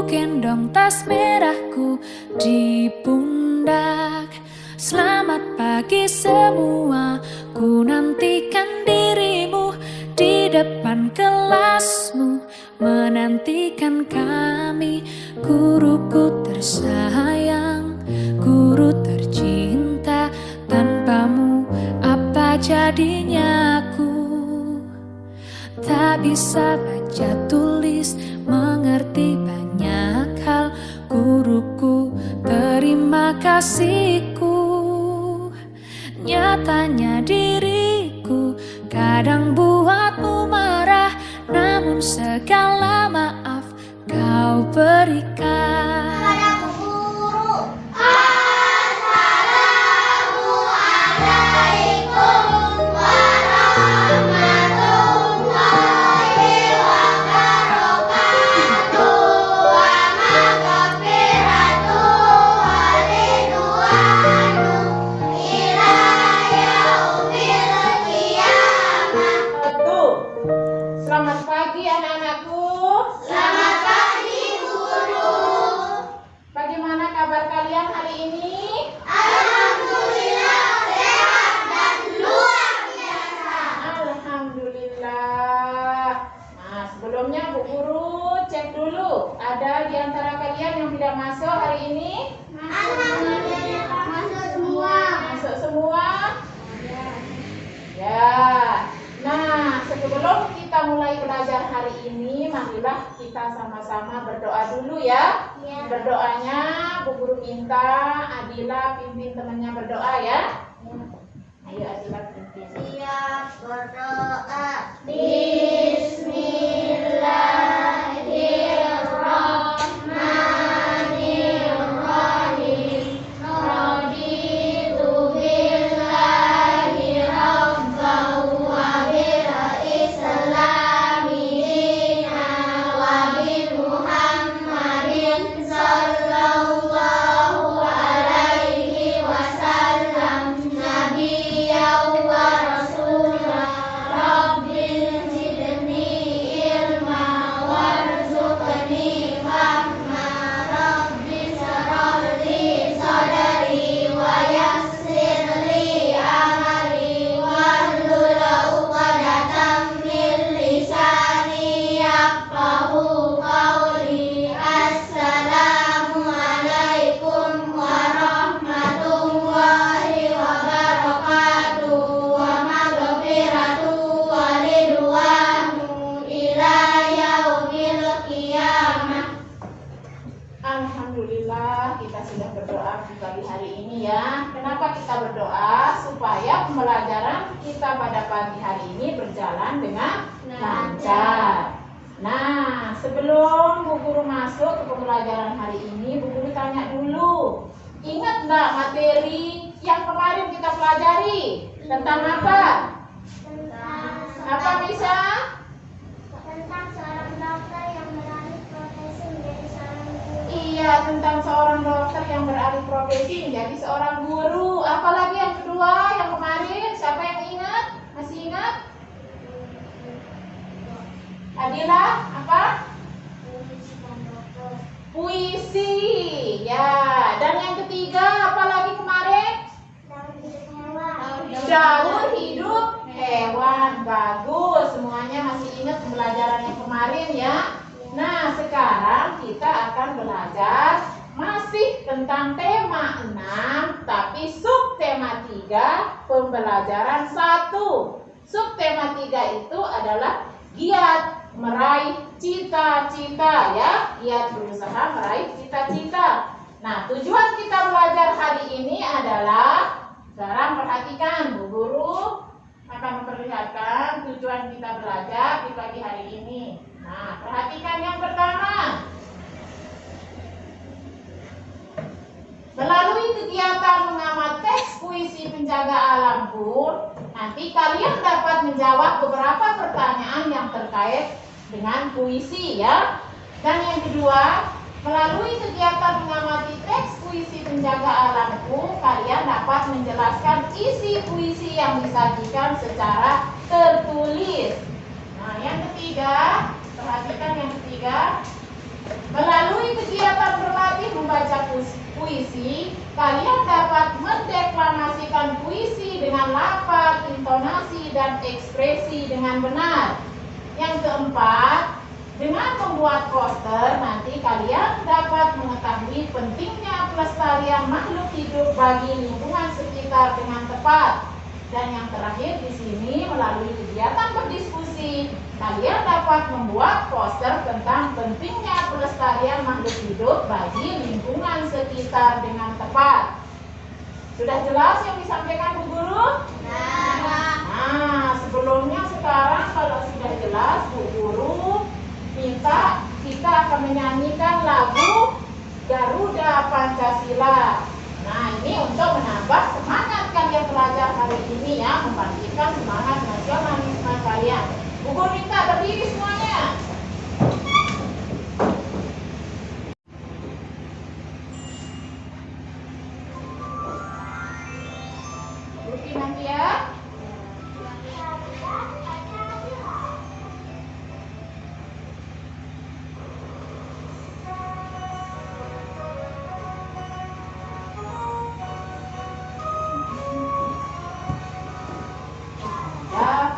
gendong tas merahku di pundak. Selamat pagi semua, ku nantikan dirimu di depan kelasmu, menantikan kami. Guruku tersayang, guru tercinta, tanpamu apa jadinya aku? Tak bisa baca tulis, mengerti banyak hal. Guruku, terima kasihku. Nyatanya diriku kadang buatmu marah, namun segala maaf kau berikan. Selamat pagi anak-anakku. Selamat pagi guru. Bagaimana kabar kalian hari ini? Alhamdulillah sehat dan luar biasa. Alhamdulillah. Nah, sebelumnya Bu Guru cek dulu, ada di antara kalian yang tidak masuk hari ini? Alhamdulillah masuk semua. Masuk semua? Ya. Nah, sebelum kita mulai belajar hari ini, marilah kita sama-sama berdoa dulu ya. Ya. Berdoanya Bu Guru minta Adila pimpin temannya berdoa ya. Ayo Adila pimpin. Siap berdoa. Bismillahirrahmanirrahim. Raditu billahi rabban wa bil islami dinan wa bi Muhammadin sallallahu alaihi wasallam nabiyyan wa rasulan. Rabbil zidni ilma warzuqni fahma. Rabbi shrah li sadri wa yassir li amri wahlul 'uqdatam min lisani yafqahu qawli. Assalamu alaikum warahmatullahi wabarakatuh. Wa maghfiratuhu wa ridwanu ila yaumil qiyamah. Alhamdulillah kita sudah berdoa di pagi hari ini ya. Kenapa kita berdoa? Supaya pembelajaran kita pada pagi hari ini berjalan dengan lancar. Nah, sebelum Bu Guru masuk ke pembelajaran hari ini, Bu Guru tanya dulu. Ingat nggak materi yang kemarin kita pelajari? Tentang apa? Apa bisa? Tentang seorang dokter yang beralih profesi menjadi seorang guru. Iya, tentang seorang dokter yang beralih profesi menjadi seorang guru. Apalagi yang kedua, yang kemarin, siapa yang ingat? Masih ingat? Adila, apa? Puisi. Ya, dan yang ketiga, apalagi kemarin? Daur hidup hewan. Bagus, semuanya masih ingat pembelajaran yang kemarin ya. Nah, sekarang kita akan belajar masih tentang tema 6, tapi subtema 3, pembelajaran 1. Subtema 3 itu adalah giat meraih cita-cita ya. Giat berusaha meraih cita-cita. Nah, tujuan kita belajar hari ini adalah, sekarang perhatikan, Bu Guru akan memperlihatkan tujuan kita belajar di pagi hari ini. Nah, perhatikan yang pertama. Melalui kegiatan mengamat teks puisi penjaga alam pun, nanti kalian dapat menjawab beberapa pertanyaan yang terkait dengan puisi ya. Dan yang kedua, melalui kegiatan mengamati teks puisi penjaga alam pun, kalian dapat menjelaskan isi puisi yang disajikan secara tertulis. Nah, yang ketiga, perhatikan yang ketiga. Melalui Kalian dapat mendeklamasikan puisi dengan lafaz, intonasi, dan ekspresi dengan benar. Yang keempat, dengan membuat poster nanti kalian dapat mengetahui pentingnya pelestarian makhluk hidup bagi lingkungan sekitar dengan tepat. Dan yang terakhir di sini melalui kegiatan berdiskusi, kalian dapat membuat poster tentang pentingnya pelestarian makhluk hidup bagi lingkungan sekitar dengan tepat. Sudah jelas yang disampaikan Bu Guru? Nah, sebelumnya sekarang kalau sudah jelas Bu Guru minta kita akan menyanyikan lagu Garuda Pancasila. Nah, ini untuk menambah semangat kalian belajar hari ini ya, membangkitkan semangat nasionalisme kalian. Bu Guru minta berdiri semuanya. Bukti nanti ya.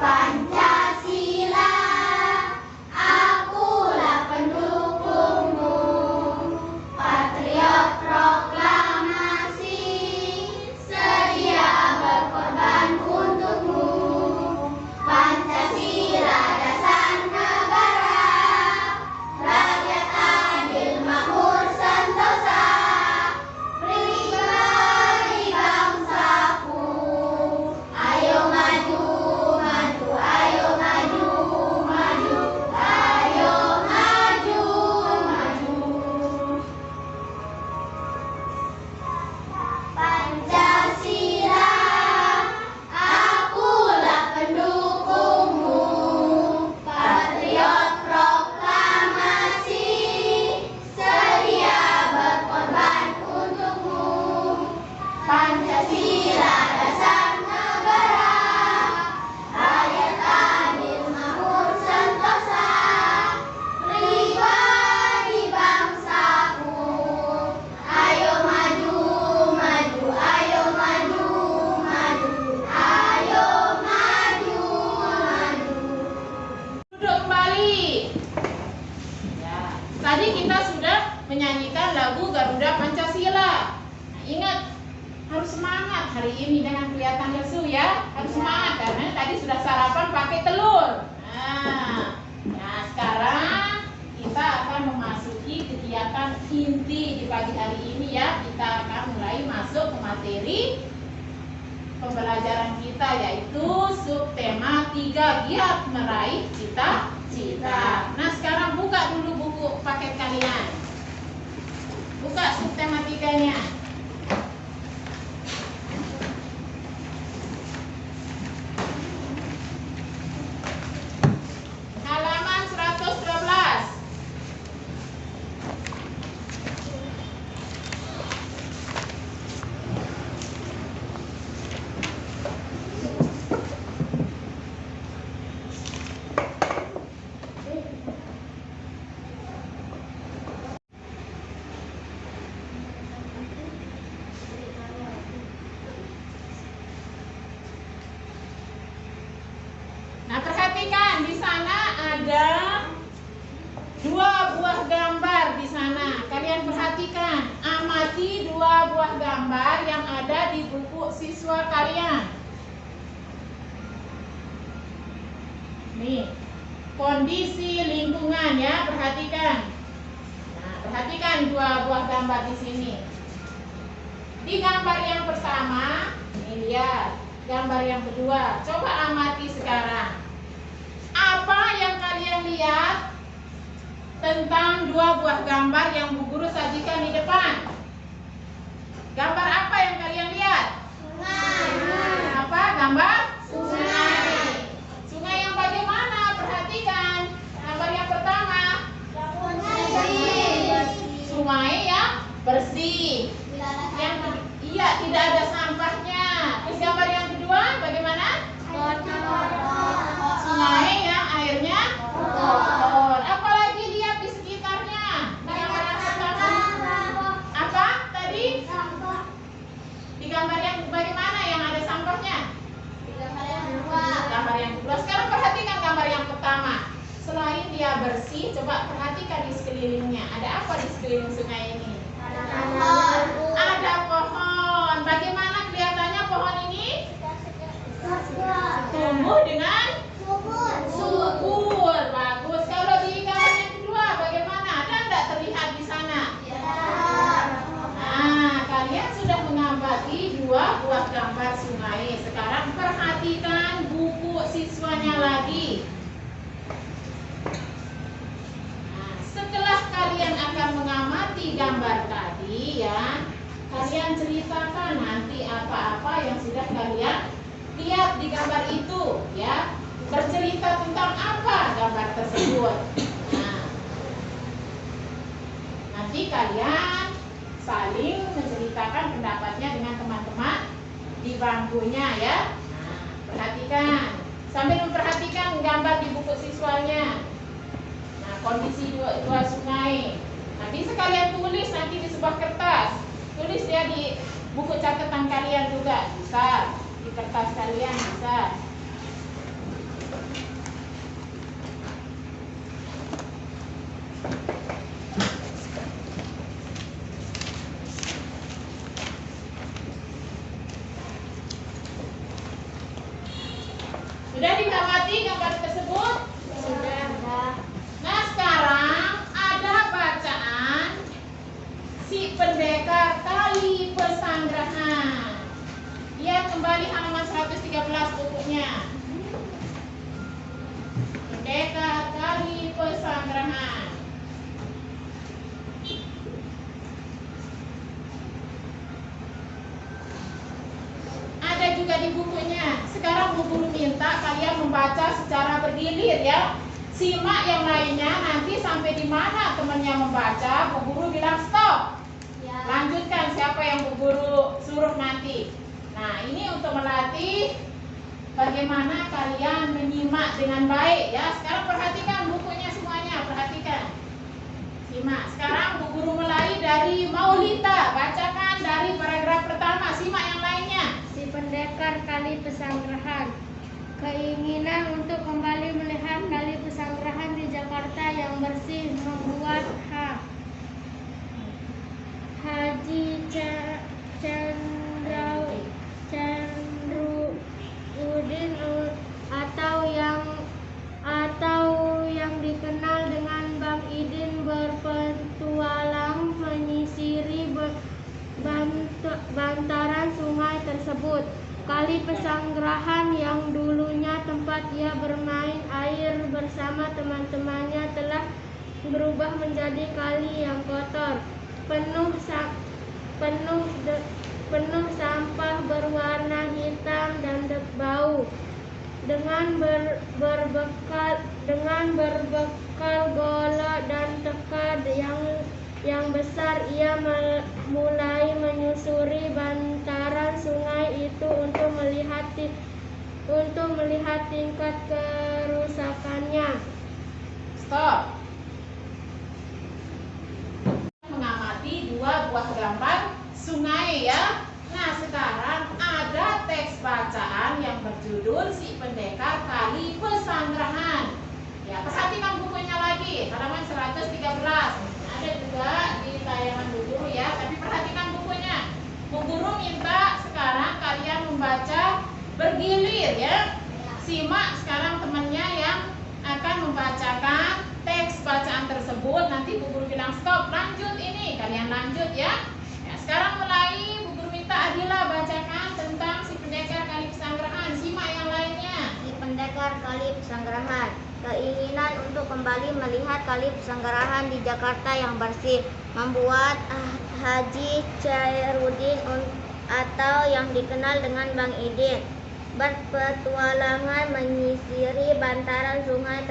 Pancasila, akulah pendukungmu, patriot proklamasi, sedia berkorban untukmu. Pancasila dasar negara, rakyat adil makmur sentosa, pribadi bangsaku, ayo maju. Pancasila, akulah pendukungmu, patriot proklamasi, sedia berkorban untukmu. Pancasila dasar negara, rakyat adil makmur sentosa, pribadi bangsaku, ayo maju. Duduk kembali. Ya, tadi kita sudah menyanyikan lagu Garuda Pancasila. Nah, ingat harus semangat hari ini, dengan kelihatan lesu ya. Harus semangat karena tadi sudah sarapan pakai telur. Nah, sekarang kita akan memasuki kegiatan inti di pagi hari ini ya. Kita akan mulai masuk ke materi pembelajaran kita, yaitu subtema 3, giat meraih cita-cita. Nah, sekarang buka dulu buku paket kalian. Buka subtema 3-nya. Halaman 112. Nah, perhatikan di sana ada 2 buah gambar di sana. Kalian perhatikan, amati 2 buah gambar yang ada di buku siswa kalian. Nih, kondisi lingkungan ya, perhatikan. Nah, perhatikan 2 buah gambar di sini. Di gambar yang pertama, ini lihat. Gambar yang kedua, coba amati sekarang. Apa yang kalian lihat tentang 2 buah gambar yang Bu Guru sajikan di depan? Gambar apa yang kalian lihat? Sungai. Apa gambar? Sungai. Sungai yang bagaimana? Perhatikan. Gambar yang pertama, sungai yang bersih. Iya, tidak ada sampahnya. Terus gambar yang kedua bagaimana? Sungai yang airnya kotor. Apalagi lihat di sekitarnya. Gambar yang pertama apa tadi? di sekeliling sungai ini? Pohon. Ada pohon. Bagaimana kelihatannya pohon ini? Tumbuh dengan subur. Bagus. Kalau di gambar yang kedua bagaimana? Ada enggak terlihat di sana? Nah, kalian sudah mengamati dua buah gambar sungai. Sekarang perhatikan buku siswanya lagi. Nah, setelah kalian akan mengamati gambar tadi ya, kalian ceritakan nanti apa-apa yang sudah kalian lihat di gambar itu ya. Bercerita tentang apa gambar tersebut. Nah, nanti kalian saling menceritakan pendapatnya dengan teman-teman di bangkunya ya. Nah, perhatikan sambil memperhatikan gambar di buku siswanya. Nah, kondisi dua sungai. Nanti sekalian tulis nanti di sebuah kertas. Tulis ya di buku catatan kalian juga bisa, di kertas kalian bisa. Sudah diamati gambar tersebut? Sudah. Nah, sekarang ada bacaan Si Pendekar Kali Pesanggerahan. Lihat kembali halaman 113 bukunya. Pendekar Kali Pesanggerahan. Ada juga di bukunya. Sekarang Bu Guru minta kalian membaca secara bergilir ya. Simak yang lainnya, nanti sampai di mana temannya membaca, Bu Guru bilang stop. Ya. Lanjutkan siapa yang Bu Guru suruh nanti. Nah, ini untuk melatih bagaimana kalian menyimak dengan baik ya. Sekarang perhatikan bukunya semuanya, perhatikan. Simak. Sekarang Bu Guru mulai dari Maulita, bacakan dari paragraf pertama, simak yang lainnya. Si Pendekar Kali Pesanggerahan. Keinginan untuk kembali melihat kali pesanggerahan di Jakarta yang bersih membuat Haji Chandruddin atau yang dikenal dengan Bang Idin berpetualang menyisiri bantaran sungai tersebut. Kali Pesanggerahan yang dulunya tempat ia bermain air bersama teman-temannya telah berubah menjadi kali yang kotor, penuh sampah berwarna hitam dan bau. Dengan berbekal golok dan tekad yang besar, ia mulai menyusuri bantaran sungai itu untuk melihat tingkat kerusakannya. Stop. Mengamati dua buah gambar sungai ya. Nah, sekarang ada teks bacaan yang berjudul Si Pendekar Kali Pesanggerahan. Ya, perhatikan bukunya lagi, halaman 113. Ada juga di tayangan Bu Guru ya, tapi perhatikan bukunya. Bu Guru minta sekarang kalian membaca bergilir ya. Simak sekarang temannya yang akan membacakan teks bacaan tersebut. Nanti Bu Guru bilang stop, lanjut ini. Kalian lanjut ya. Ya, sekarang mulai Bu Guru minta Adila bacakan tentang Si Pendekar Kali Pesanggerahan. Simak yang lainnya. Si Pendekar Kali Pesanggerahan. Keinginan untuk kembali melihat kali pesanggerahan di Jakarta yang bersih membuat Haji Cairuddin atau yang dikenal dengan Bang Idin berpetualangan menyisiri bantaran sungai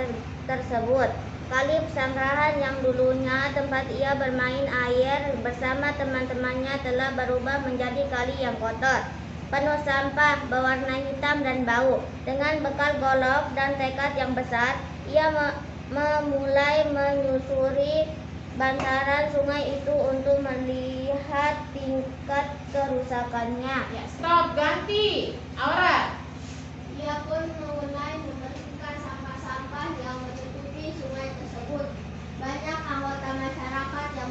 tersebut. Kali Pesanggerahan yang dulunya tempat ia bermain air bersama teman-temannya telah berubah menjadi kali yang kotor, penuh sampah berwarna hitam dan bau. Dengan bekal golok dan tekad yang besar, ia memulai menyusuri bantaran sungai itu untuk melihat tingkat kerusakannya. Ya, stop, ganti. Aura. Ia pun mulai membersihkan sampah-sampah yang menutupi sungai tersebut. Banyak anggota masyarakat yang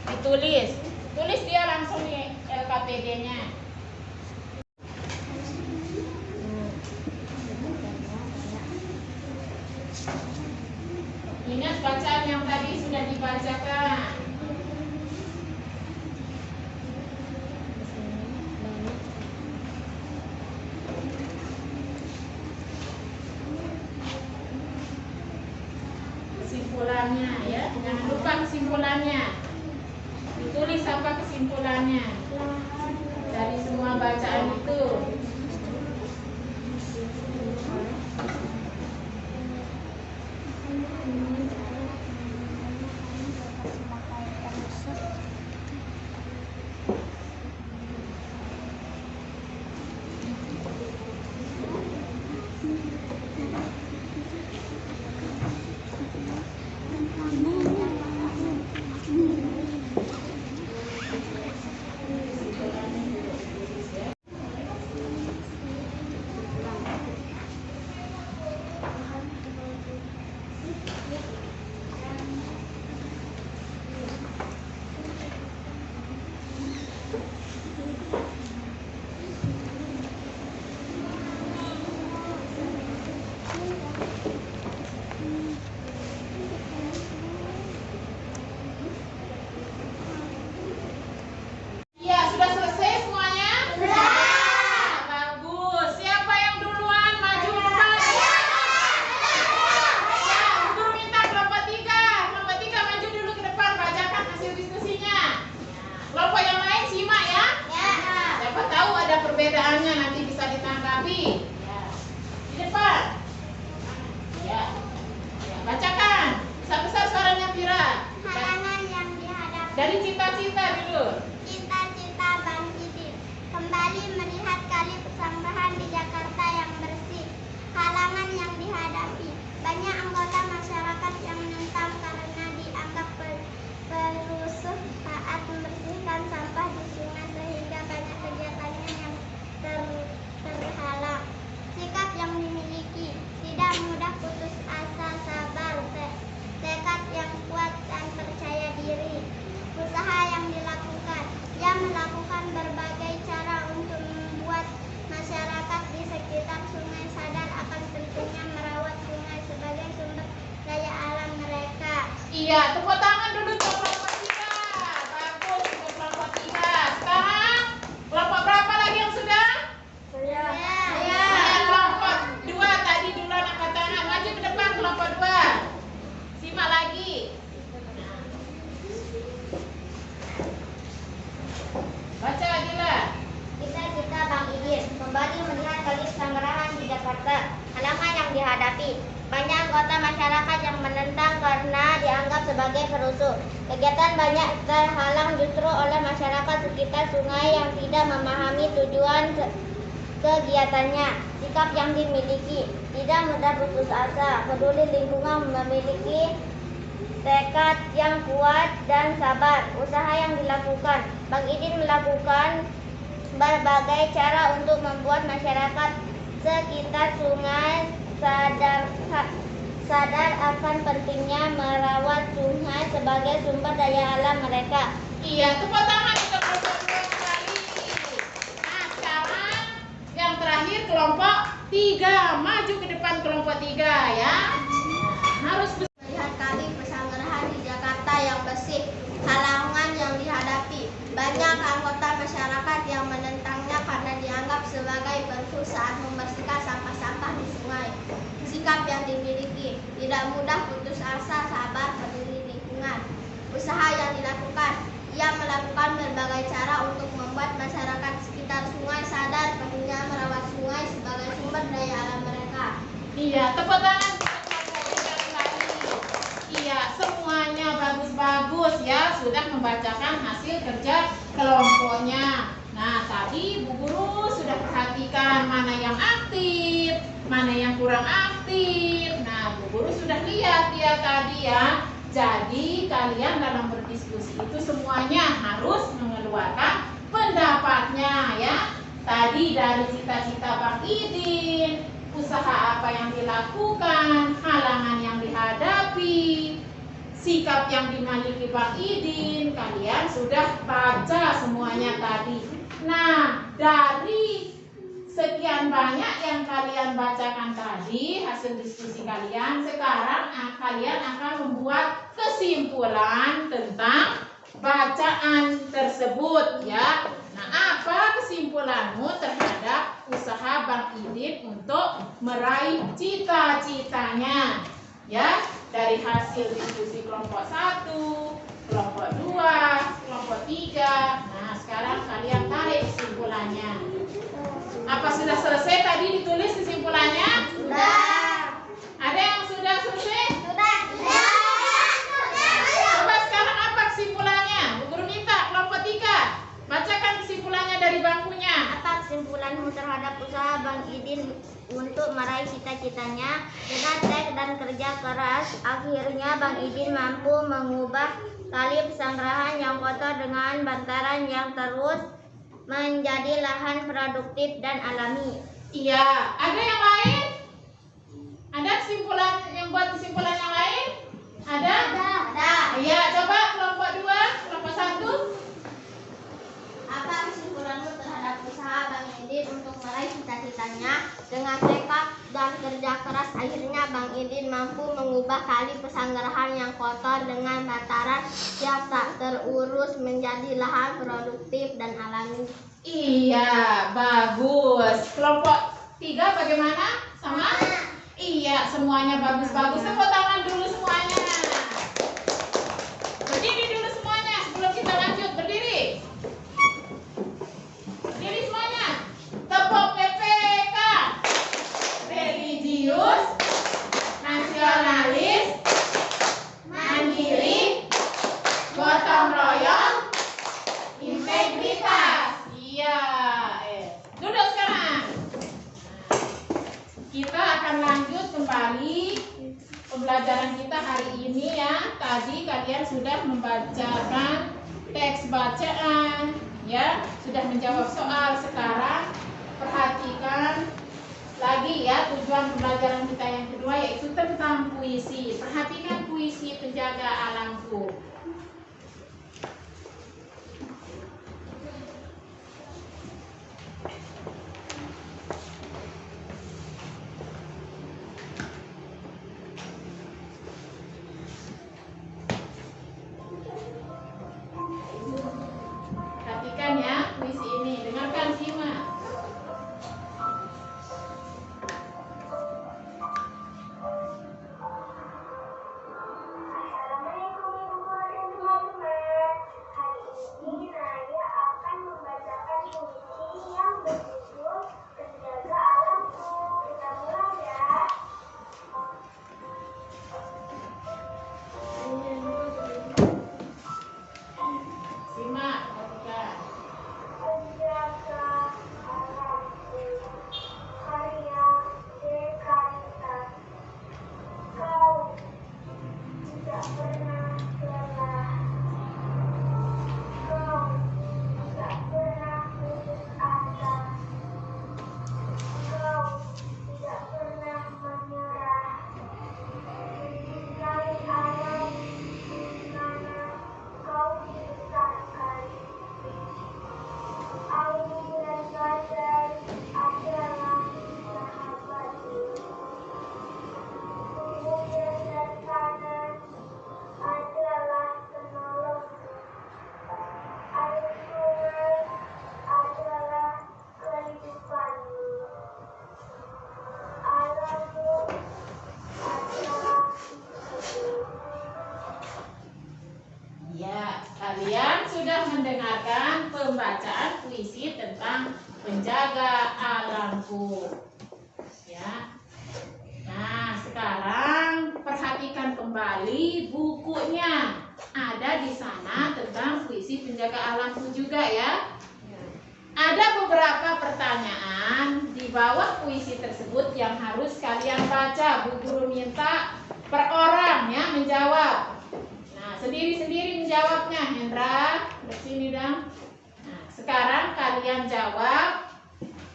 Ditulis. Tulis dia langsung nih LKPD-nya. Ingat bacaan yang tadi sudah dibacakan. Kesimpulannya ya, jangan lupa kesimpulannya. Ditulis apa kesimpulannya dari semua bacaan itu. Perbedaannya nanti bisa ditanggapi ya. Di depan ya, ya bacakan besar-besar suaranya Vira. Halangan yang dihadapi. Dari cita-cita dulu. Cita-cita Bang Idin kembali melihat kali Pesanggerahan di Jakarta yang bersih. Halangan yang dihadapi, banyak anggota masyarakat yang menentang karena dianggap perusuh saat membersihkan sampah di sungai sehingga banyak kegiatannya yang terhalang. Sikap yang dimiliki, tidak mudah putus asa, sabar, tekad yang kuat dan percaya diri. Usaha yang dilakukan, ia melakukan berbagai cara untuk membuat masyarakat di sekitar sungai sadar akan pentingnya merawat sungai sebagai sumber daya alam mereka. Iya, tepuk tangan dulu untuk kelompok 3. Bagus untuk kelompok 3. Sekarang kelompok berapa lagi yang sudah? Saya. Kelompok 2 tadi duluan angkat tangan. Maju ke depan kelompok 2. Simak lagi. Baca Adila. Cita-cita Bang Idin kembali melihat kali Pesanggerahan di Jakarta. Halangan yang dihadapi, banyak anggota masyarakat yang menentang karena dianggap sebagai perusuh. Kegiatan banyak terhalang justru oleh masyarakat sekitar sungai yang tidak memahami tujuan kegiatannya. Sikap yang dimiliki, tidak mudah putus asa, peduli lingkungan, memiliki tekad yang kuat dan sabar. Usaha yang dilakukan, Bang Idin melakukan berbagai cara untuk membuat masyarakat sekitar sungai sadar akan pentingnya merawat sungai sebagai sumber daya alam mereka. Iya, tepuk tangan untuk kelompok 2 kembali. Nah, sekarang yang terakhir kelompok 3. Maju ke depan kelompok 3 ya. Harus Melihat kali Pesanggerahan di Jakarta yang bersih, halangan yang dihadapi, banyak anggota masyarakat yang menentangnya karena dianggap sebagai perusuh saat membersihkan sampah-sampah di sungai. Sikap yang dimiliki, tidak mudah putus asa, sabar, peduli lingkungan. Usaha yang dilakukan, ia melakukan berbagai cara untuk membuat masyarakat sekitar sungai sadar pentingnya merawat sungai sebagai sumber daya alam mereka. Iya, tepuk tangan untuk kelompok 3 kembali. Iya, semuanya bagus-bagus ya, sudah membacakan hasil kerja kelompoknya. Nah, tadi Bu Guru sudah perhatikan mana yang aktif, mana yang kurang aktif. Nah, Bu Guru sudah lihat ya tadi ya. Jadi kalian dalam berdiskusi itu semuanya harus mengeluarkan pendapatnya ya. Tadi dari cita-cita Bang Idin, usaha apa yang dilakukan, halangan yang dihadapi, sikap yang dimiliki Bang Idin kalian sudah baca semuanya tadi. Nah, dari sekian banyak yang kalian bacakan tadi, hasil diskusi kalian, sekarang kalian akan membuat kesimpulan tentang bacaan tersebut ya. Nah, apa kesimpulanmu terhadap usaha Bang Idin untuk meraih cita-citanya? Ya, dari hasil diskusi kelompok 1, kelompok 2, kelompok 3. Nah, sekarang kalian tarik kesimpulannya. Apa sudah selesai tadi ditulis kesimpulannya? Sudah. Ada yang sudah selesai? Sudah. Coba sekarang apa kesimpulannya? Bu Guru minta kelompok 3 bacakan kesimpulannya dari bangkunya. Apa kesimpulanmu terhadap usaha Bang Idin untuk meraih cita-citanya? Dengan teks dan kerja keras, akhirnya Bang Idin mampu mengubah tali pesanggerahan yang kotor dengan bantaran yang terus menjadi lahan produktif dan alami. Iya, ada yang lain? Ada kesimpulan yang buat kesimpulan yang lain? Ada? Ada. Iya, coba kelompok 2, kelompok 1. Apa kesimpulanmu terhadap usaha Bang Idin untuk meraih cita-citanya? Dengan tekad dan kerja keras, akhirnya Bang Idin mampu mengubah tali pesanggerahan yang kotor dengan bantaran yang tak terurus menjadi lahan produktif dan alami. Iya, bagus. Kelompok 3 bagaimana? Sama? Iya, semuanya bagus-bagus. Tepuk tangan dulu semuanya. Berdiri dulu semuanya sebelum kita lanjut. Berdiri. Berdiri semuanya. Tepuk PPK. Religius, nasionalis, mandiri, gotong royong, integritas. Iya. Duduk sekarang. Kita akan lanjut kembali pembelajaran kita hari ini ya. Tadi kalian sudah membacakan teks bacaan ya, sudah menjawab soal. Sekarang perhatikan lagi ya tujuan pembelajaran kita yang kedua, yaitu tentang puisi. Perhatikan puisi Penjaga Alamku. Perhatikan ya puisi ini, dengarkan, simak. Assalamualaikum warahmatullahi wabarakatuh. Hari ini Naya akan membacakan puisi yang berjudul Penjaga Alamku. Kita mulai ya. Simak, perhatikan. Penjaga Alamku, karya Dekaritas. Kau tidak pernah lelah. Kau tidak pernah putus asa. Kau tidak pernah menyerah. Mencintai alam di mana kau dibesarkan. Angin dan badai adalah sahabatmu. Hujan dan panas adalah penolongmu. Air sungai adalah kehidupanmu. Alammu adalah hidupmu. Ya, kalian sudah mendengarkan pembacaan puisi tentang Penjaga Alamku. Ya. Nah, sekarang perhatikan kembali bukunya. Ada di sana tentang puisi Penjaga Alamku juga ya. Ada beberapa pertanyaan di bawah puisi tersebut yang harus kalian baca. Bu Guru minta per orang ya menjawab. Nah, sendiri-sendiri menjawabnya. Hendra, bersini dong. Nah, sekarang kalian jawab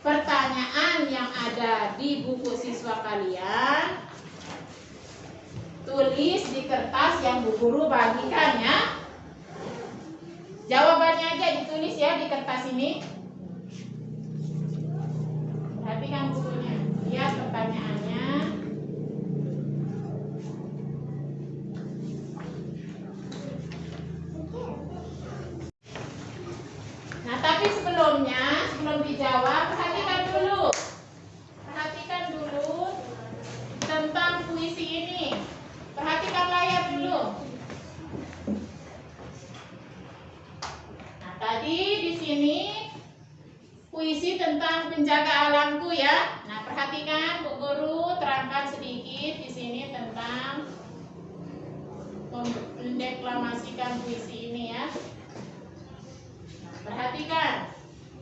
pertanyaan yang ada di buku siswa kalian. tulis di kertas yang Bu Guru bagikan ya. Jawabannya aja ditulis ya di kertas ini. Perhatikan bukunya, lihat pertanyaannya. Nah, tapi sebelum dijawab, perhatikan dulu tentang puisi ini. Perhatikan layar dulu. Nah, tadi di sini puisi tentang penjaga alamku ya. Nah, perhatikan Bu Guru terangkan sedikit di sini tentang mendeklamasikan puisi ini ya. Perhatikan,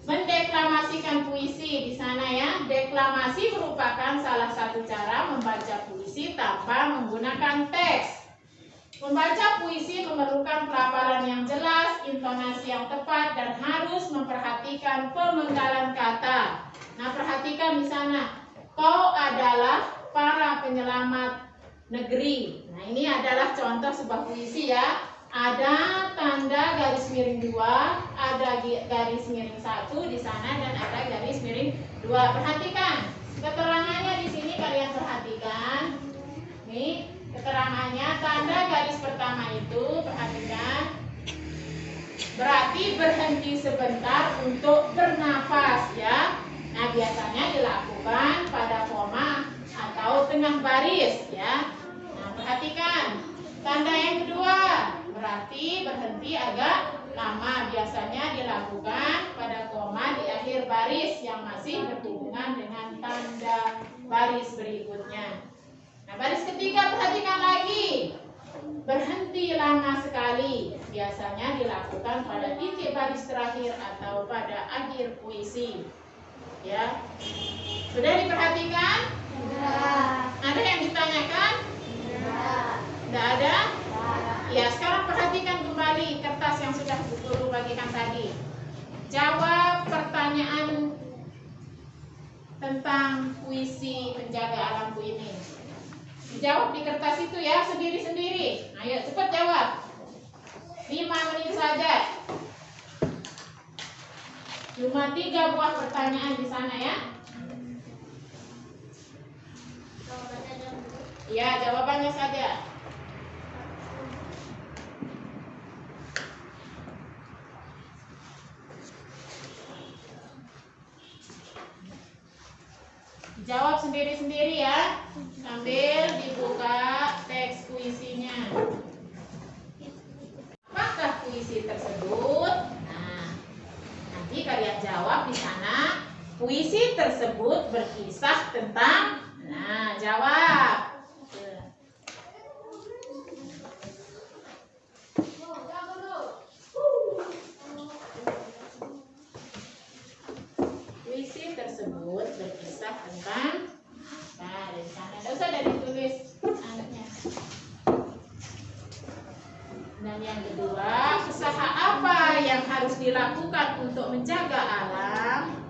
mendeklamasikan puisi di sana ya. Deklamasi merupakan salah satu cara membaca puisi tanpa menggunakan teks. Membaca puisi memerlukan pelafalan yang jelas, intonasi yang tepat, dan harus memperhatikan pemenggalan kata. Nah, perhatikan di sana. Kau adalah para penyelamat negeri. Nah, ini adalah contoh sebuah puisi ya. Ada tanda garis miring 2, ada garis miring 1 di sana, dan ada garis miring 2. Perhatikan keterangannya di sini, kalian perhatikan. Nih, keterangannya tanda garis pertama itu, perhatikan. Berarti berhenti sebentar untuk bernafas ya. Nah, biasanya dilakukan pada koma atau tengah baris ya. Nah, perhatikan tanda yang kedua. Berarti berhenti agak lama, biasanya dilakukan pada koma di akhir baris yang masih berhubungan dengan tanda baris berikutnya. Nah, baris ketiga perhatikan lagi. Berhenti lama sekali, biasanya dilakukan pada titik baris terakhir atau pada akhir puisi. Ya. Sudah diperhatikan? Sudah. Ada yang ditanyakan? Sudah. Tidak ada? Ya, sekarang perhatikan kembali kertas yang sudah Bu Guru bagikan tadi. Jawab pertanyaan tentang puisi penjaga alamku ini. Dijawab di kertas itu ya, sendiri-sendiri. Ayo cepat jawab. 5 menit saja. Cuma 3 buah pertanyaan di sana ya. Ya, jawabannya saja. Jawab sendiri-sendiri ya, sambil dibuka teks puisinya. Apakah puisi tersebut? Nah, nanti kalian jawab di sana. Puisi tersebut berkisah tentang. Nah, jawab. Puisi tersebut berkisah tentang. Nah, dari sana tidak usah dari tulis anaknya. Dan yang kedua, usaha apa yang harus dilakukan untuk menjaga alam?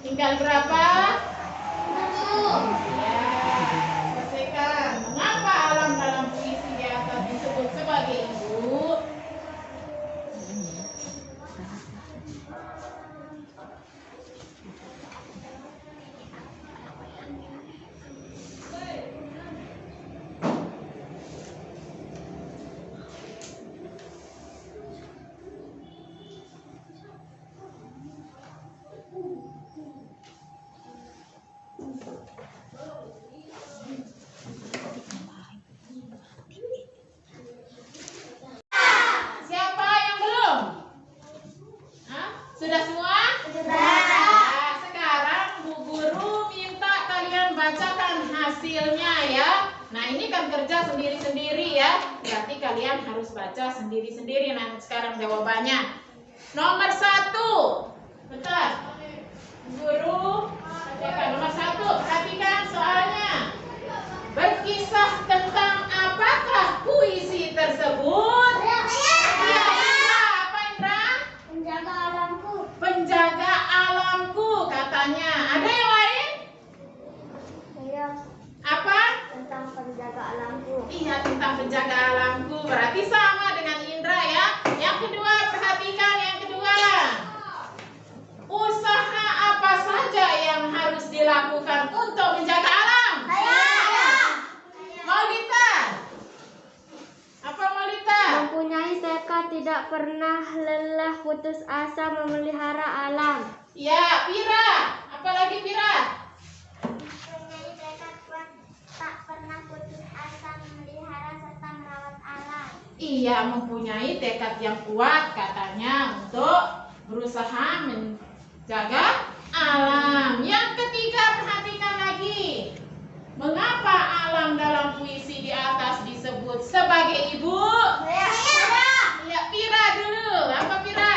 Tinggal berapa? 1. Ya, selesaikan. Mengapa alam dalam puisi di atas disebut sebagai ibu? bukan kerja sendiri-sendiri ya. Berarti kalian harus baca sendiri-sendiri. Nah, sekarang jawabannya. Nomor 1. Betul. Guru. Nomor 1. Perhatikan soalnya. Berkisah tentang apakah puisi tersebut? Iya, Indra. Apa Indra? Penjaga alamku. Penjaga alamku katanya. Ada yang lain? Iya, Apa? tentang penjaga alamku. Iya, tentang penjaga alamku. Berarti sama dengan Indra ya. Yang kedua, perhatikan yang kedua. Usaha apa saja yang harus dilakukan untuk menjaga alam? Maulita. Apa Maulita? Mempunyai tekad tidak pernah lelah putus asa memelihara alam. Ya, Pira. Apa lagi Pira? Mempunyai tekad kuat, tak pernah putus asa memelihara serta merawat alam. Iya, mempunyai tekad yang kuat katanya untuk berusaha menjaga alam. Yang ketiga, perhatikan lagi. Mengapa alam dalam puisi di atas disebut sebagai ibu? Ya, Pira dulu. Apa Pira?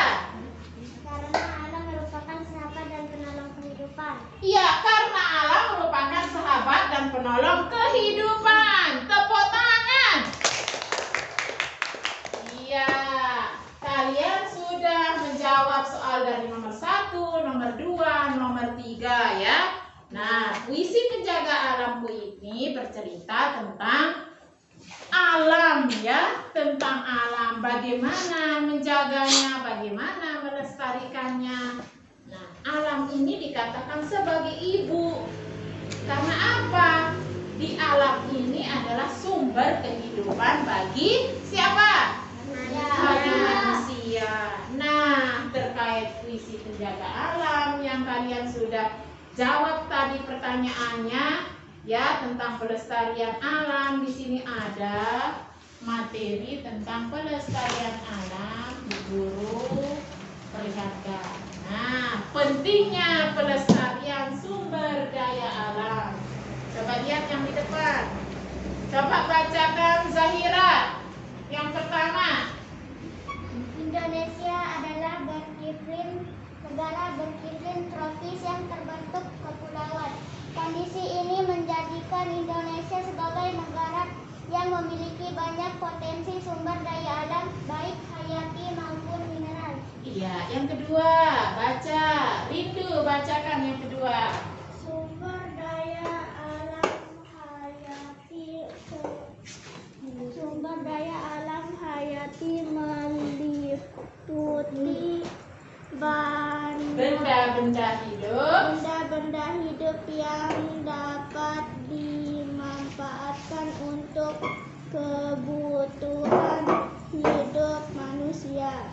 Karena alam merupakan sahabat dan penolong kehidupan. Iya, karena alam merupakan sahabat dan penolong kehidupan. Tepuk tangan. Iya, kalian sudah menjawab soal dari nomor 1, nomor 2, nomor 3 ya. Nah, puisi penjaga alamku ini bercerita tentang alam ya, tentang alam, bagaimana menjaganya, bagaimana melestarikannya. Nah, alam ini dikatakan sebagai ibu. Karena apa? Di alam ini adalah sumber kehidupan bagi siapa? Bagi manusia. Nah, terkait puisi penjaga alam yang kalian sudah jawab tadi pertanyaannya ya, tentang pelestarian alam. Di sini ada materi tentang pelestarian alam. Bu Guru perlihatkan. Nah, pentingnya pelestarian sumber daya alam. Coba lihat yang di depan. Coba bacakan Zahira. Yang pertama. Indonesia adalah negara beriklim tropis yang terbentuk kepulauan. Kondisi ini menjadikan Indonesia sebagai negara yang memiliki banyak potensi sumber daya alam, baik hayati maupun mineral. Iya, yang kedua, baca. Rindu, bacakan yang kedua. Sumber daya alam hayati meliputi Benda-benda hidup. benda-benda hidup yang dapat dimanfaatkan untuk kebutuhan hidup manusia.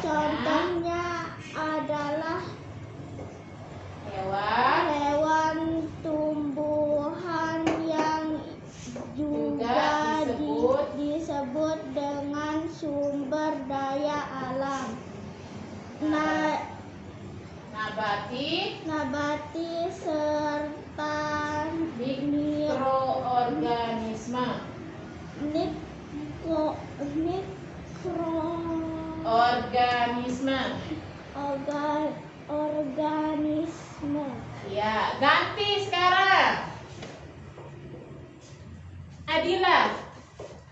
Contohnya adalah hewan, tumbuhan yang juga disebut dengan sumber daya alam. Nabati serta Mikroorganisme. Organisme. Ya, ganti sekarang. Adila.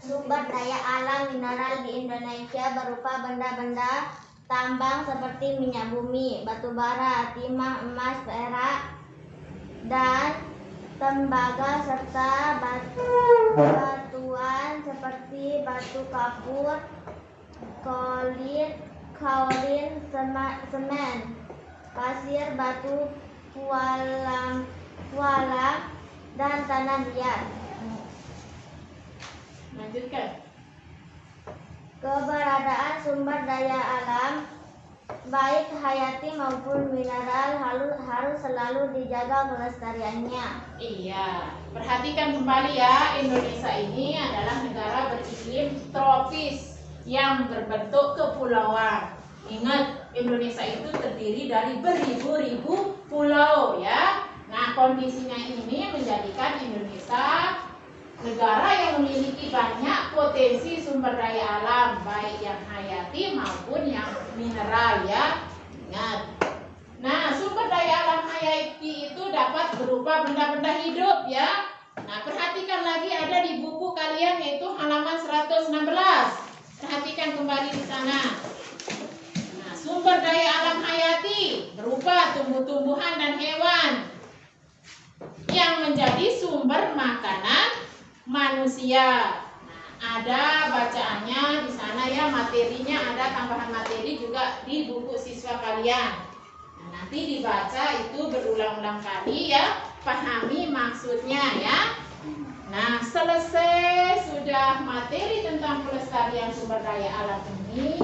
Sumber daya alam mineral di Indonesia berupa benda-benda tambang seperti minyak bumi, batu bara, timah, emas, perak, dan tembaga serta batuan seperti batu kapur, kaolin, semen, pasir, batu pualam, dan tanah liat. Lanjutkan. Keberadaan sumber daya alam baik hayati maupun mineral harus selalu dijaga kelestariannya. Iya, perhatikan kembali ya, Indonesia ini adalah negara beriklim tropis yang berbentuk kepulauan. Ingat, Indonesia itu terdiri dari beribu-ribu pulau ya. Nah, kondisinya ini menjadikan Indonesia negara yang memiliki banyak potensi sumber daya alam, baik yang hayati maupun yang mineral ya. Ingat. Nah, sumber daya alam hayati itu dapat berupa benda-benda hidup ya. Nah, perhatikan lagi ada di buku kalian yaitu halaman 116. Perhatikan kembali di sana. Nah, sumber daya alam hayati berupa tumbuh-tumbuhan dan hewan yang menjadi sumber makanan manusia. Nah, ada bacaannya di sana ya, materinya ada, tambahan materi juga di buku siswa kalian. Nah, nanti dibaca itu berulang-ulang kali ya, pahami maksudnya ya. Nah, selesai sudah materi tentang pelestarian sumber daya alam ini.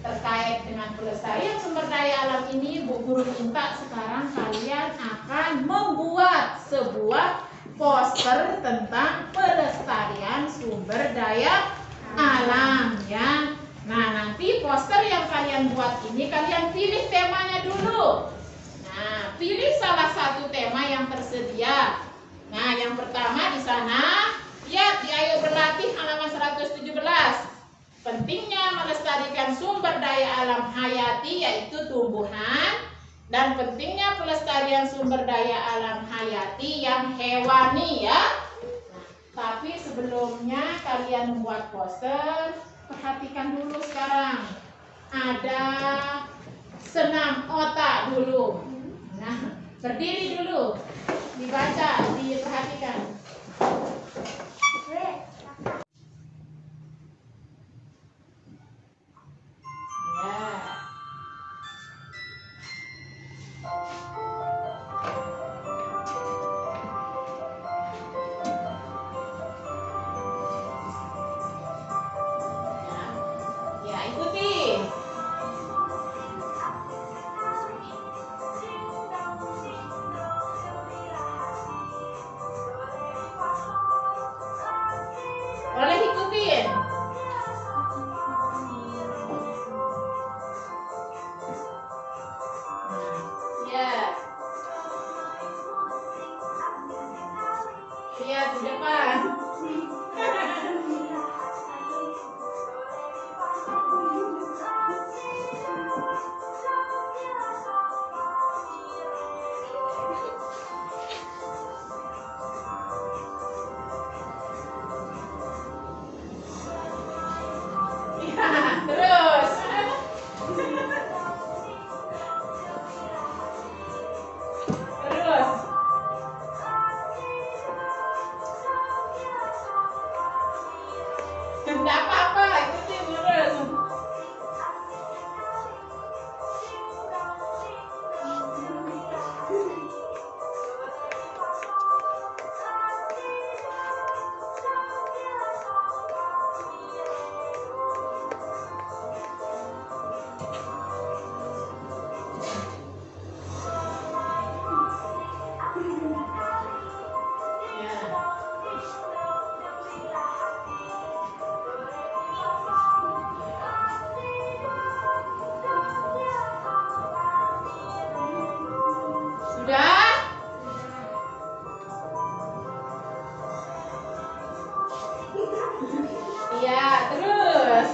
Terkait dengan pelestarian sumber daya alam ini, Bu Guru minta sekarang kalian akan membuat sebuah poster tentang pelestarian sumber daya alam ya. Nah, nanti poster yang kalian buat ini kalian pilih temanya dulu. Nah, pilih salah satu tema yang tersedia. Nah, yang pertama di sana ya, di Ayo Berlatih halaman 117. Pentingnya melestarikan sumber daya alam hayati yaitu tumbuhan, dan pentingnya pelestarian sumber daya alam hayati yang hewani ya. Nah, tapi sebelumnya kalian membuat poster, perhatikan dulu sekarang. Ada senam otak dulu. Nah, berdiri dulu. Dibaca, diperhatikan. Ya, ikuti. Boleh ikutin. Ya. Lihat di depan. Terus. Terus. Tidak apa-apa, ikutin terus. Sudah? Iya, terus.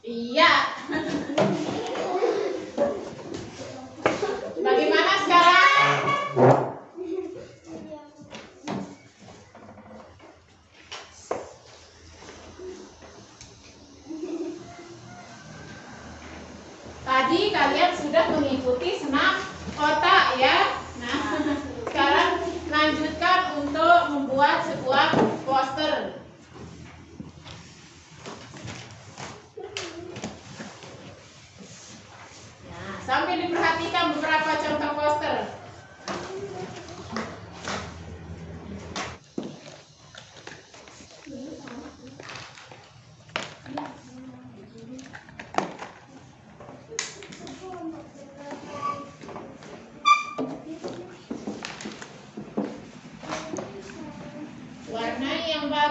Iya. Bagaimana sekarang? Tadi kalian sudah mengikuti senam otak ya. Nah, sekarang lanjutkan untuk membuat sebuah poster. Nah, sambil diperhatikan beberapa contoh poster.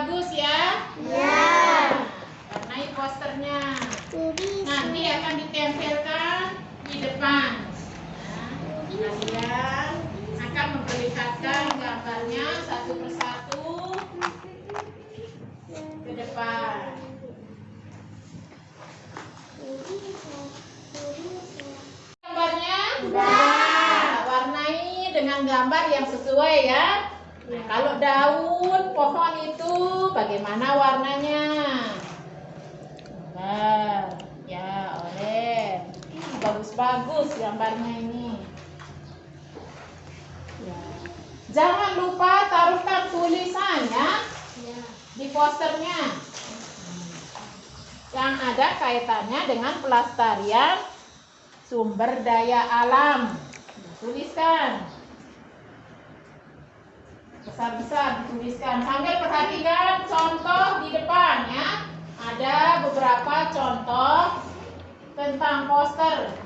bagus ya. Ya. Warnai posternya. Tulis. Nanti akan ditempelkan di depan. Kalian akan memperlihatkan gambarnya satu persatu ke depan. Gambarnya? Warnai dengan gambar yang sesuai ya. Nah, kalau daun pohon itu bagaimana warnanya? Nah, ya oranye. Bagus-bagus gambarnya ini. Ya. Jangan lupa taruhkan tulisan ya di posternya yang ada kaitannya dengan pelestarian sumber daya alam. Tuliskan besar-besar, dituliskan sambil perhatikan contoh di depan ya. Ada beberapa contoh tentang poster.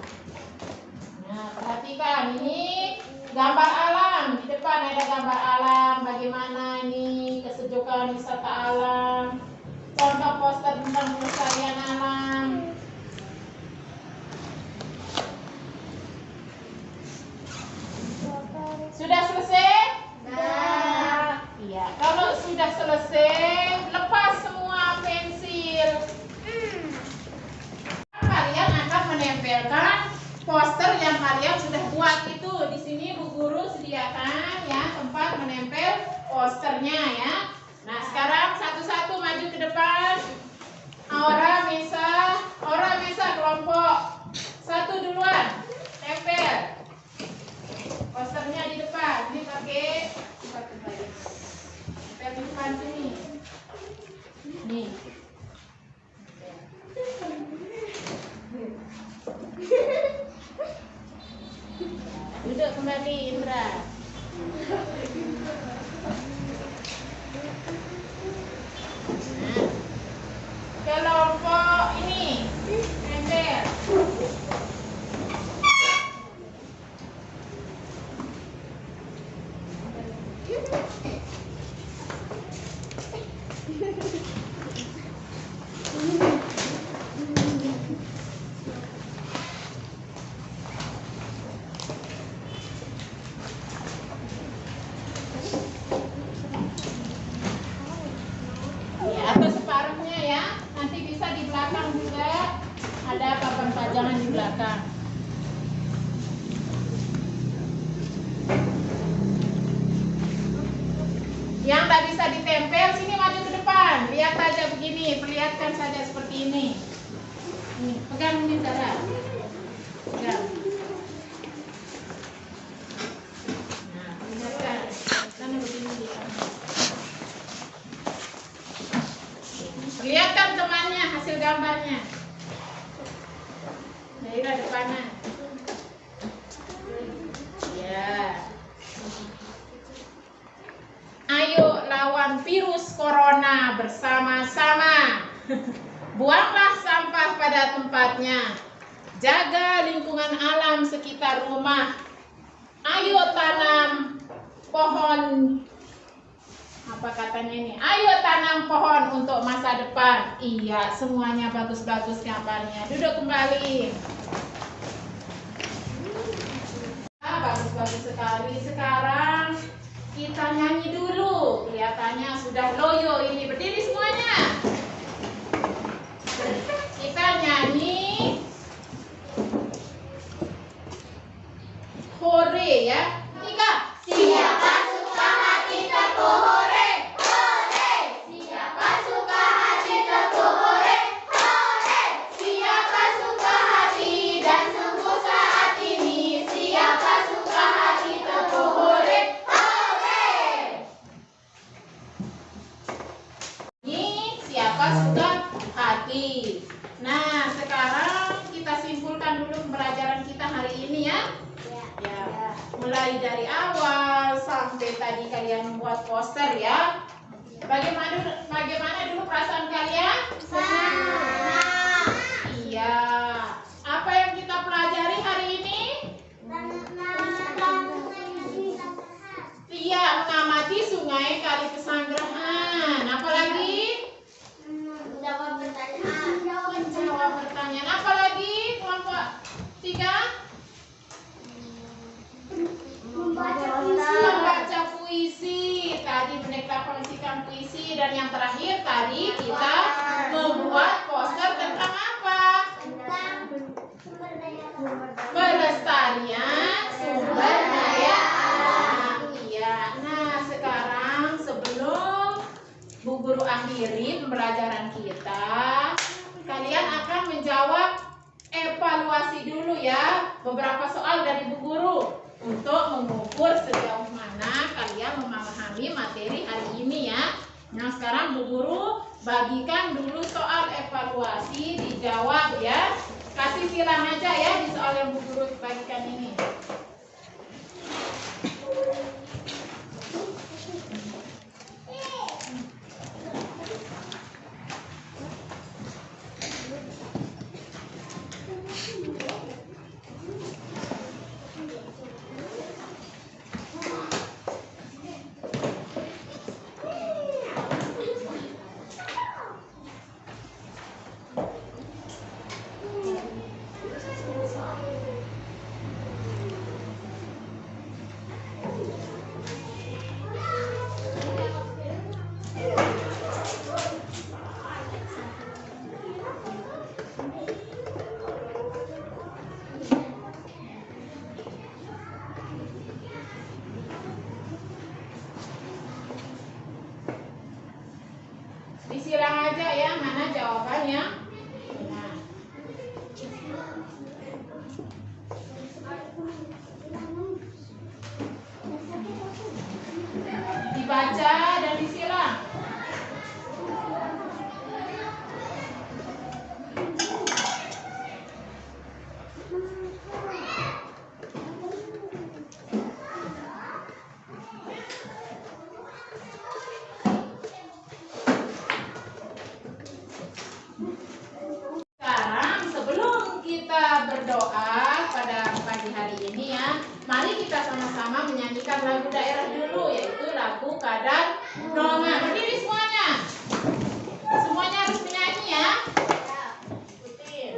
Nah, perhatikan ini gambar alam. Di depan ada gambar alam. Bagaimana ini kesejukan wisata alam. Contoh poster tentang pelestarian alam. Sudah selesai? Iya. Kalau sudah selesai, lepas semua pensil. Kalian akan menempelkan poster yang kalian sudah buat itu. Di sini Bu Guru sediakan ya tempat menempel posternya ya. Nah, sekarang satu-satu maju ke depan. Aura Mesa kelompok 1 duluan. Tempel posternya di depan. Ini pakai tempel di depan sini. Nih. Duduk kembali Indra. Nah, kelompok ini tempel. Atau separuhnya ya, nanti bisa di belakang juga ada papan pajangan di belakang. Yang tak bisa ditempel sini maju ke depan, lihat saja begini, perlihatkan saja seperti ini. Ini pegang ini Sarah, pegang. Nah, perlihatkan, karena begini di sana. Lihatkan temannya hasil gambarnya. Daerah depannya. Ya. Ayo lawan virus corona bersama-sama. Buanglah sampah pada tempatnya. Jaga lingkungan alam sekitar rumah. Ayo tanam pohon. Apa katanya ini? Ayo tanam pohon untuk masa depan. Iya, semuanya bagus-bagus gambarnya. Duduk kembali. Bagus-bagus sekali. Sekarang kita nyanyi dulu. Kelihatannya sudah loyo ini. Berdiri semuanya. Kita nyanyi hore ya. 3. Siapa suka hati teguh hore. Hore. Siapa suka hati teguh hore. Hore. Siapa suka hati dan sungguh saat ini. Siapa suka hati teguh hore. Hore. Ini siapa suka hati. Nah, sekarang kita simpulkan dulu pembelajaran kita hari ini ya. Ya, mulai dari awal sampai tadi kalian membuat poster ya. Bagaimana dulu perasaan kalian? Senang. Iya. Apa yang kita pelajari hari ini? Iya, mengamati sungai Kali Pesanggerahan. Apalagi terakhir tadi kita membuat poster tentang apa? Pelestarian sumber daya alam. Iya. Nah, sekarang sebelum Bu Guru akhiri pembelajaran kita, kalian akan menjawab evaluasi dulu ya, beberapa soal dari Bu Guru untuk mengukur sejauh mana kalian memahami materi hari ini ya. Nah, sekarang Bu Guru bagikan dulu soal evaluasi, dijawab ya. Kasih silang aja ya di soal yang Bu Guru bagikan ini. Disilang aja ya mana jawabannya. Nah. Dibaca dan disilang. Berdoa pada pagi hari ini ya. Mari kita sama-sama menyanyikan lagu daerah dulu, yaitu lagu Kadang Nonga. Berdiri semuanya. Semuanya harus menyanyi ya. Ikutin.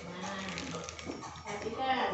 Nah, perhatikan.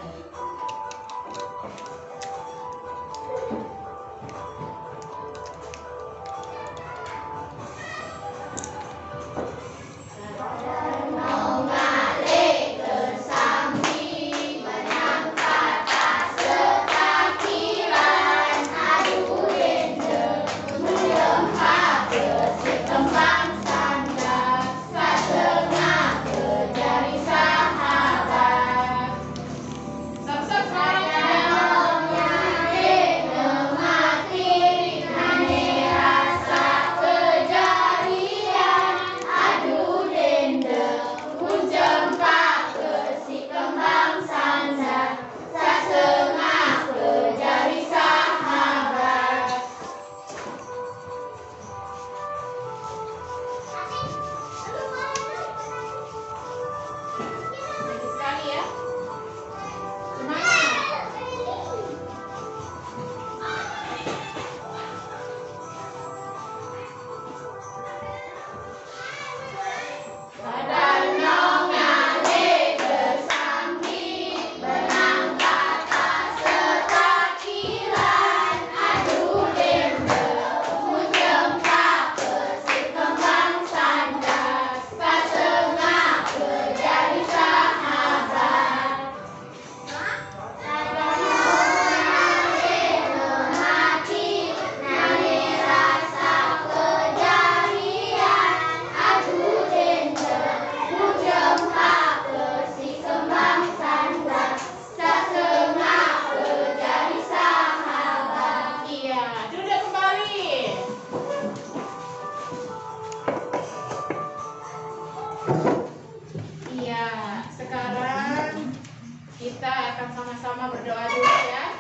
Kita akan sama-sama berdoa dulu ya.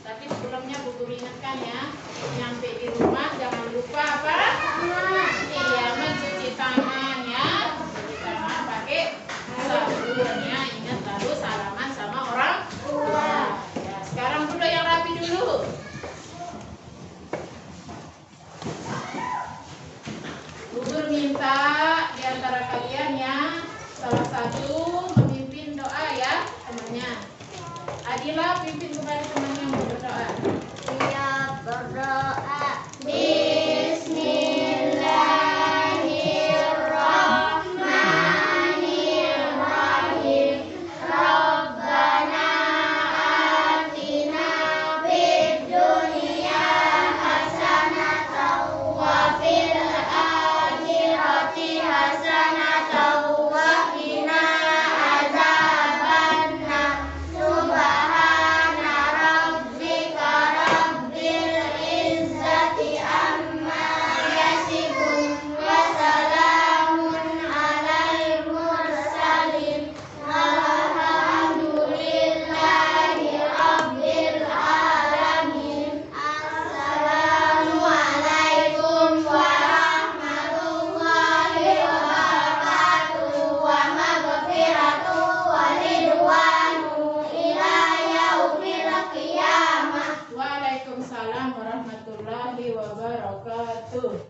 Tapi sebelumnya Bu Guru ingatkan ya, nyampe di rumah jangan lupa apa? Iya, mencuci tangan ya. Mencuci tangan pakai sabun ya. Ingat lalu salaman sama orang tua. Ya, sekarang duduk yang rapi dulu. Bu Guru minta di antara kalian ya, salah satu memimpin doa ya temannya. Adila pimpin kepada temannya berdoa.